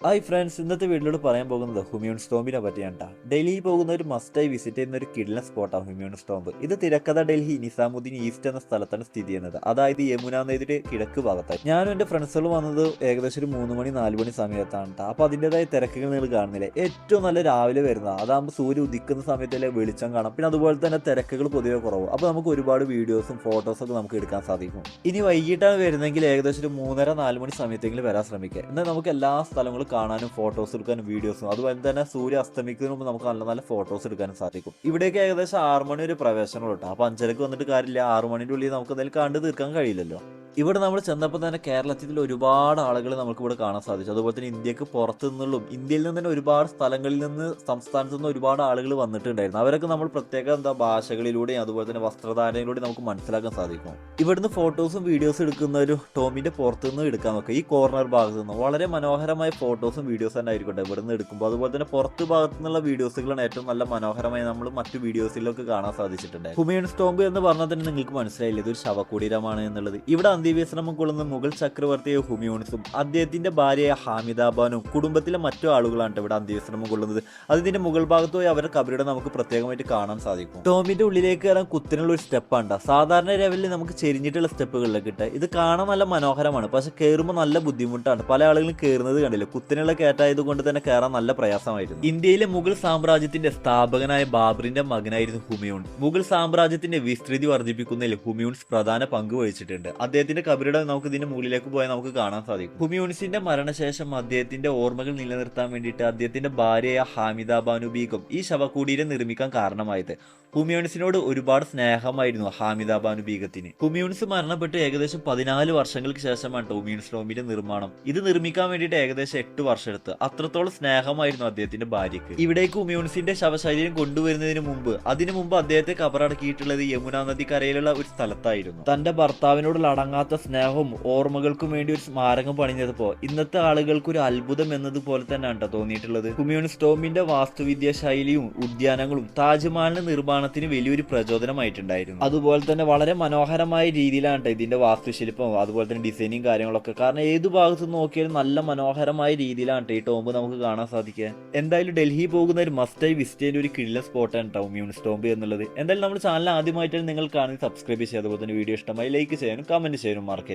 Hi friends, ഇന്നത്തെ വീഡിയോയിൽ പറയാൻ പോകുന്നത് ഹുമയൂൺ സ്റ്റോംബിനെ പറ്റിയാണ് ട്ടാ. ഡൽഹിയിൽ പോകുന്ന ഒരു മസ്റ്റായി വിസിറ്റ് ചെയ്യുന്ന ഒരു കിടിലൻ സ്പോട്ടാണ് ഹുമയൂൺ സ്റ്റോംബ്. ഇത് തിരക്കഥ ഡൽഹി നിസാമുദ്ദീൻ ഈസ്റ്റ് എന്ന സ്ഥലത്താണ് സ്ഥിതി ചെയ്യുന്നത്. അതായത് യമുന നദിയുടെ കിഴക്ക് ഭാഗത്തായി. ഞാനും എൻ്റെ ഫ്രണ്ട്സുകളും വന്നത് ഏകദേശം ഒരു 3 മണി 4 മണി സമയത്താണ് ട്ടാ. അപ്പോൾ അതിൻ്റെതായ തിരക്കുകൾ നിങ്ങൾ കാണുന്നില്ലേ. ഏറ്റവും നല്ല രാവിലെ വരുന്ന, അതാകുമ്പോൾ സൂര്യൻ ഉദിക്കുന്ന സമയത്തല്ലേ വെളിച്ചം കാണാം. പിന്നെ അതുപോലെ തന്നെ തിരക്കുകൾ പൊതുവെ കുറവ്. അപ്പോൾ നമുക്ക് ഒരുപാട് വീഡിയോസും ഫോട്ടോസൊക്കെ നമുക്ക് എടുക്കാൻ സാധിക്കും. ഇനി വൈകിട്ടാണ് വരുന്നതെങ്കിൽ ഏകദേശം ഒരു 3:30 4 മണി സമയത്തെങ്കിലും വരാൻ ശ്രമിക്കുക. എന്നാൽ നമുക്ക് എല്ലാ സ്ഥലങ്ങളും കാണാനും ഫോട്ടോസ് എടുക്കാനും വീഡിയോസും, അതുപോലെ തന്നെ സൂര്യ അസ്തമിക്കുന്നതിന് മുമ്പ് നമുക്ക് നല്ല നല്ല ഫോട്ടോസ് എടുക്കാനും സാധിക്കും. ഇവിടേക്ക് ഏകദേശം 6 മണി ഒരു പ്രവേശനം കേട്ടോ. അപ്പോൾ 5:30 വന്നിട്ട് കാര്യമില്ല, 6 മണിൻ്റെ ഉള്ളിൽ നമുക്ക് എന്തായാലും കണ്ടു തീർക്കാൻ കഴിയില്ലല്ലോ. ഇവിടെ നമ്മൾ ചെന്നപ്പോൾ തന്നെ കേരളത്തിൽ ഒരുപാട് ആളുകൾ നമുക്ക് ഇവിടെ കാണാൻ സാധിച്ചു. അതുപോലെ തന്നെ ഇന്ത്യക്ക് പുറത്തു നിന്നുള്ളും ഇന്ത്യയിൽ നിന്ന് തന്നെ ഒരുപാട് സ്ഥലങ്ങളിൽ നിന്ന്, സംസ്ഥാനത്തു നിന്ന് ഒരുപാട് ആളുകൾ വന്നിട്ടുണ്ടായിരുന്നു. അവരൊക്കെ നമ്മൾ പ്രത്യേക ഭാഷകളിലൂടെയും അതുപോലെ തന്നെ വസ്ത്രധാരണയിലൂടെയും നമുക്ക് മനസ്സിലാക്കാൻ സാധിക്കും. ഇവിടുന്ന് ഫോട്ടോസും വീഡിയോസും എടുക്കുന്ന ഒരു ടോമിന്റെ പുറത്തുനിന്ന് എടുക്കാൻ നോക്കുക. ഈ കോർണർ ഭാഗത്ത് നിന്ന് വളരെ മനോഹരമായ ഫോട്ടോസും വീഡിയോസ് തന്നെ ആയിരിക്കട്ടെ ഇവിടുന്ന് എടുക്കുമ്പോൾ. അതുപോലെ തന്നെ പുറത്ത് ഭാഗത്തു നിന്നുള്ള വീഡിയോസുകളാണ് ഏറ്റവും നല്ല മനോഹരമായി നമ്മൾ മറ്റു വീഡിയോസിലൊക്കെ കാണാൻ സാധിച്ചിട്ടുണ്ട്. ഹുമയൂൺ സ്റ്റോംബ് എന്ന് പറഞ്ഞാൽ തന്നെ നിങ്ങൾക്ക് മനസ്സിലായില്ലേ, ഇതൊരു ശവകുടീരമാണ് എന്നുള്ളത്. ഇവിടെ അന്ത്യവിശ്രമം കൊള്ളുന്ന മുഗൾ ചക്രവർത്തിയായ ഹുമയൂൺസും അദ്ദേഹത്തിന്റെ ഭാര്യയായ ഹാമിദാബാനും കുടുംബത്തിലെ മറ്റു ആളുകളാണ് ഇവിടെ അന്ത്യവിശ്രമം കൊള്ളുന്നത്. അതിന്റെ മുകൾ ഭാഗത്ത് പോയി അവരുടെ കബറിടം നമുക്ക് പ്രത്യേകമായിട്ട് കാണാൻ സാധിക്കും. ടോമിന്റെ ഉള്ളിലേക്ക് കയറാൻ കുത്തിനുള്ള ഒരു സ്റ്റെപ്പാണ്. സാധാരണ ലെവലിൽ നമുക്ക് ചെരിഞ്ഞിട്ടുള്ള സ്റ്റെപ്പുകളിലേക്ക് ഇട്ട് ഇത് കാണാൻ നല്ല മനോഹരമാണ്, പക്ഷെ കയറുമ്പോൾ നല്ല ബുദ്ധിമുട്ടാണ്. പല ആളുകളും കയറുന്നത് കണ്ടില്ല. കുത്തിനുള്ള കയറ്റായത് കൊണ്ട് തന്നെ കയറാൻ നല്ല പ്രയാസമായിരുന്നു. ഇന്ത്യയിലെ മുഗൾ സാമ്രാജ്യത്തിന്റെ സ്ഥാപകനായ ബാബറിന്റെ മകനായിരുന്നു ഹുമയൂൺ. മുഗൾ സാമ്രാജ്യത്തിന്റെ വിസ്തൃതി വർദ്ധിപ്പിക്കുന്നതിൽ ഹുമയൂൺസ് പ്രധാന പങ്ക് വഹിച്ചിട്ടുണ്ട്. അദ്ദേഹത്തിന്റെ കബറിടം നമുക്ക് ഇതിന്റെ മുകളിലേക്ക് പോയാൽ നമുക്ക് കാണാൻ സാധിക്കും. ഹുമയൂൺസിന്റെ മരണശേഷം അദ്ദേഹത്തിന്റെ ഓർമ്മകൾ നിലനിർത്താൻ വേണ്ടിയിട്ട് അദ്ദേഹത്തിന്റെ ഭാര്യയായ ഹാമിദ ബാനു ബീഗം ഈ ശവകുടീരം നിർമ്മിക്കാൻ കാരണമായത്. ഹുമയൂൺസിനോട് ഒരുപാട് സ്നേഹമായിരുന്നു ഹാമിദ ബാനു ബീഗത്തിന്. ഹുമയൂൺസ് മരണപ്പെട്ട് ഏകദേശം 14 വർഷങ്ങൾക്ക് ശേഷമാണ് ഹുമയൂൺ സ്റ്റോംബിന്റെ നിർമ്മാണം. ഇത് നിർമ്മിക്കാൻ വേണ്ടിയിട്ട് ഏകദേശം 8 വർഷം എടുത്ത്. അത്രത്തോളം സ്നേഹമായിരുന്നു അദ്ദേഹത്തിന്റെ ഭാര്യയ്ക്ക്. ഇവിടേക്ക് ഹുമയൂൺസിന്റെ ശവശരീരം കൊണ്ടുവരുന്നതിന് മുമ്പ് അദ്ദേഹത്തെ കബറടക്കിയിട്ടുള്ളത് യമുന നദിക്കരയിലുള്ള ഒരു സ്ഥലത്തായിരുന്നു. തന്റെ ഭർത്താവിനോടുള്ള അടങ്ങാത്ത സ്നേഹവും ഓർമ്മകൾക്കും വേണ്ടി ഒരു സ്മാരകം പണിഞ്ഞപ്പോൾ ഇന്നത്തെ ആളുകൾക്ക് ഒരു അത്ഭുതം എന്നതുപോലെ തന്നെയാണ് തോന്നിയിട്ടുള്ളത്. ഹുമയൂൺ സ്റ്റോംബിന്റെ വാസ്തുവിദ്യാ ശൈലിയും ഉദ്യാനങ്ങളും താജ്മഹലിന്റെ നിർമ്മാണത്തിന് വലിയൊരു പ്രചോദനമായിട്ടുണ്ടായിരുന്നു. അതുപോലെ തന്നെ വളരെ മനോഹരമായ രീതിയിലാണ് ഇതിന്റെ വാസ്തുശില്പം, അതുപോലെ തന്നെ ഡിസൈനിങ് കാര്യങ്ങളൊക്കെ. കാരണം ഏതു ഭാഗത്ത് നോക്കിയാലും നല്ല മനോഹരമായ രീതിയിലാണ് ഈ ടോംബ് നമുക്ക് കാണാൻ സാധിക്കുക. എന്തായാലും ഡൽഹി പോകുന്ന ഒരു മസ്റ്റായി വിസിറ്റ് ചെയ്യുന്ന ഒരു കിടിലൻ സ്പോട്ടാണ് ഹുമയൂൺ സ്റ്റോംബ് എന്നുള്ളത്. എന്തായാലും നമ്മുടെ ചാനൽ ആദ്യമായിട്ടാണ് നിങ്ങൾ കാണുന്നത്, സബ്സ്ക്രൈബ് ചെയ്യുക. അതുപോലെ തന്നെ വീഡിയോ ഇഷ്ടമായി ലൈക്ക് ചെയ്യാനും കമന്റ് ചെയ്യാനും മറക്കരുത്.